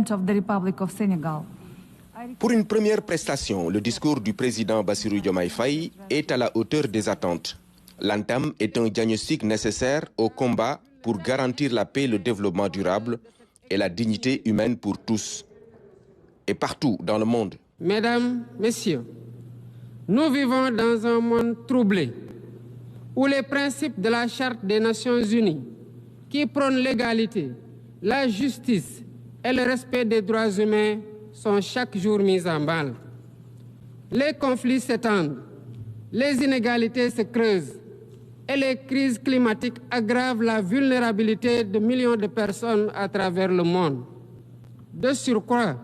President of the Republic of Senegal. Pour une première prestation, le discours du président Bassirou Diomaye Faye est à la hauteur des attentes. L'entame est un diagnostic nécessaire au combat pour garantir la paix, le développement durable et la dignité humaine pour tous et partout dans le monde. Mesdames, Messieurs, nous vivons dans un monde troublé où les principes de la Charte des Nations Unies, qui prônent l'égalité, la justice et le respect des droits humains, sont chaque jour mis en mal. Les conflits s'étendent, les inégalités se creusent et les crises climatiques aggravent la vulnérabilité de millions de personnes à travers le monde. De surcroît,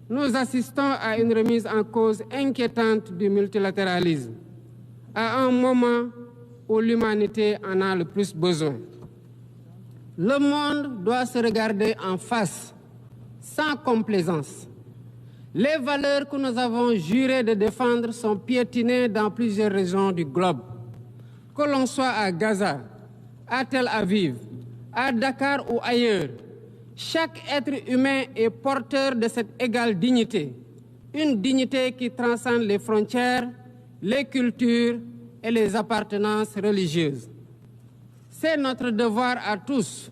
nous assistons à une remise en cause inquiétante du multilatéralisme, à un moment où l'humanité en a le plus besoin. Le monde doit se regarder en face, sans complaisance. Les valeurs que nous avons juré de défendre sont piétinées dans plusieurs régions du globe. Que l'on soit à Gaza, à Tel Aviv, à Dakar ou ailleurs, chaque être humain est porteur de cette égale dignité, une dignité qui transcende les frontières, les cultures et les appartenances religieuses. C'est notre devoir à tous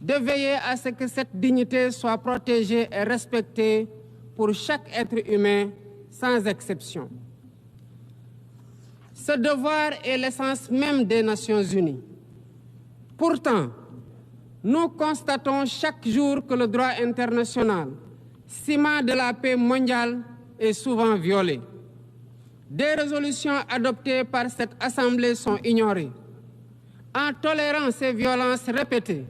de veiller à ce que cette dignité soit protégée et respectée pour chaque être humain, sans exception. Ce devoir est l'essence même des Nations Unies. Pourtant, nous constatons chaque jour que le droit international, ciment de la paix mondiale, est souvent violé. Des résolutions adoptées par cette Assemblée sont ignorées. En tolérant ces violences répétées,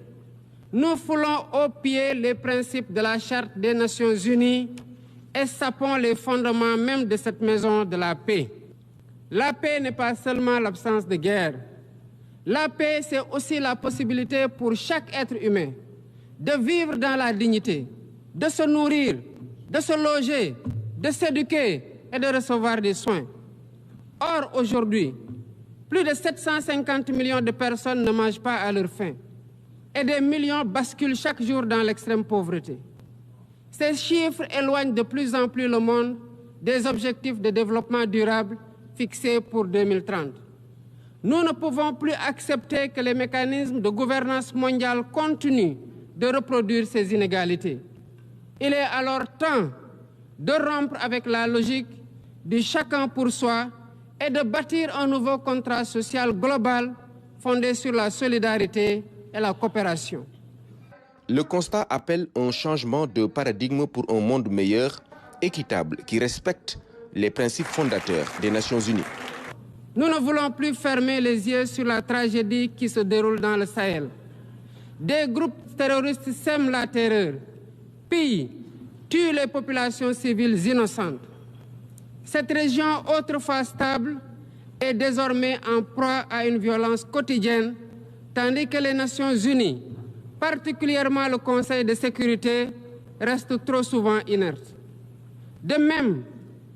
nous foulons aux pieds les principes de la Charte des Nations Unies et sapons les fondements même de cette maison de la paix. La paix n'est pas seulement l'absence de guerre. La paix, c'est aussi la possibilité pour chaque être humain de vivre dans la dignité, de se nourrir, de se loger, de s'éduquer et de recevoir des soins. Or, aujourd'hui, plus de 750 millions de personnes ne mangent pas à leur faim et des millions basculent chaque jour dans l'extrême pauvreté. Ces chiffres éloignent de plus en plus le monde des objectifs de développement durable fixés pour 2030. Nous ne pouvons plus accepter que les mécanismes de gouvernance mondiale continuent de reproduire ces inégalités. Il est alors temps de rompre avec la logique du chacun pour soi et de bâtir un nouveau contrat social global fondé sur la solidarité et la coopération. Le constat appelle un changement de paradigme pour un monde meilleur, équitable, qui respecte les principes fondateurs des Nations Unies. Nous ne voulons plus fermer les yeux sur la tragédie qui se déroule dans le Sahel. Des groupes terroristes sèment la terreur, pillent, tuent les populations civiles innocentes. Cette région, autrefois stable, est désormais en proie à une violence quotidienne, tandis que les Nations Unies, particulièrement le Conseil de sécurité, restent trop souvent inertes. De même,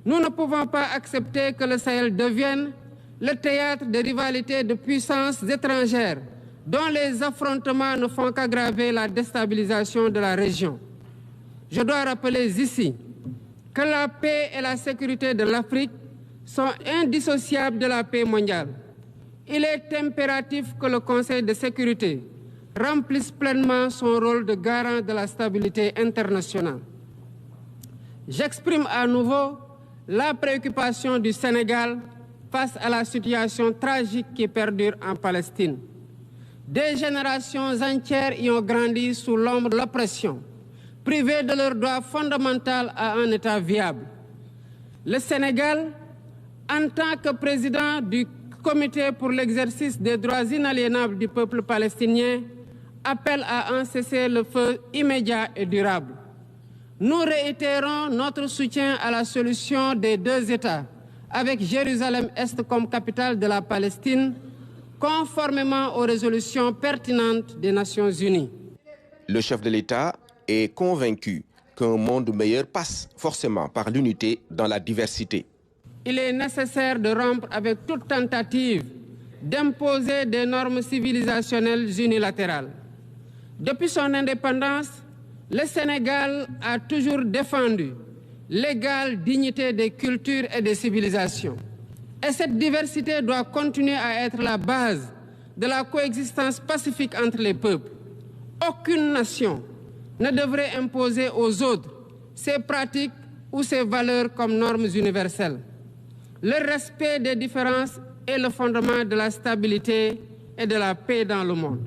nous ne pouvons pas accepter que le Sahel devienne le théâtre de rivalités de puissances étrangères dont les affrontements ne font qu'aggraver la déstabilisation de la région. Je dois rappeler ici que la paix et la sécurité de l'Afrique sont indissociables de la paix mondiale. Il est impératif que le Conseil de sécurité remplisse pleinement son rôle de garant de la stabilité internationale. J'exprime à nouveau la préoccupation du Sénégal face à la situation tragique qui perdure en Palestine. Des générations entières y ont grandi sous l'ombre de l'oppression, privées de leur droit fondamental à un État viable. Le Sénégal, en tant que président du Comité pour l'exercice des droits inaliénables du peuple palestinien, appelle à un cessez-le-feu immédiat et durable. Nous réitérons notre soutien à la solution des deux États, avec Jérusalem-Est comme capitale de la Palestine, conformément aux résolutions pertinentes des Nations Unies. Le chef de l'État est convaincu qu'un monde meilleur passe forcément par l'unité dans la diversité. Il est nécessaire de rompre avec toute tentative d'imposer des normes civilisationnelles unilatérales. Depuis son indépendance, Le Sénégal a toujours défendu l'égale dignité des cultures et des civilisations. Et cette diversité doit continuer à être la base de la coexistence pacifique entre les peuples. Aucune nation ne devrait imposer aux autres ses pratiques ou ses valeurs comme normes universelles. Le respect des différences est le fondement de la stabilité et de la paix dans le monde.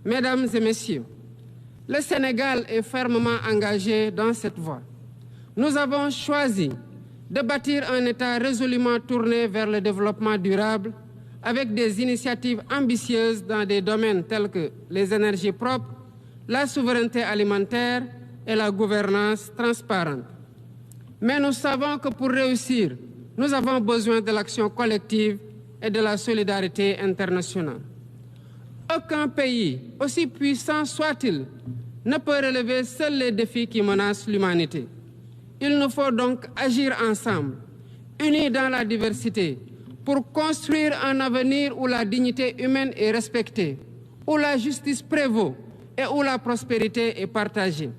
Mesdames et messieurs, le Sénégal est fermement engagé dans cette voie. Nous avons choisi de bâtir un État résolument tourné vers le développement durable avec des initiatives ambitieuses dans des domaines tels que les énergies propres, la souveraineté alimentaire et la gouvernance transparente. Mais nous savons que pour réussir, nous avons besoin de l'action collective et de la solidarité internationale. Aucun pays, aussi puissant soit-il, ne peut relever seuls les défis qui menacent l'humanité. Il nous faut donc agir ensemble, unis dans la diversité, pour construire un avenir où la dignité humaine est respectée, où la justice prévaut et où la prospérité est partagée.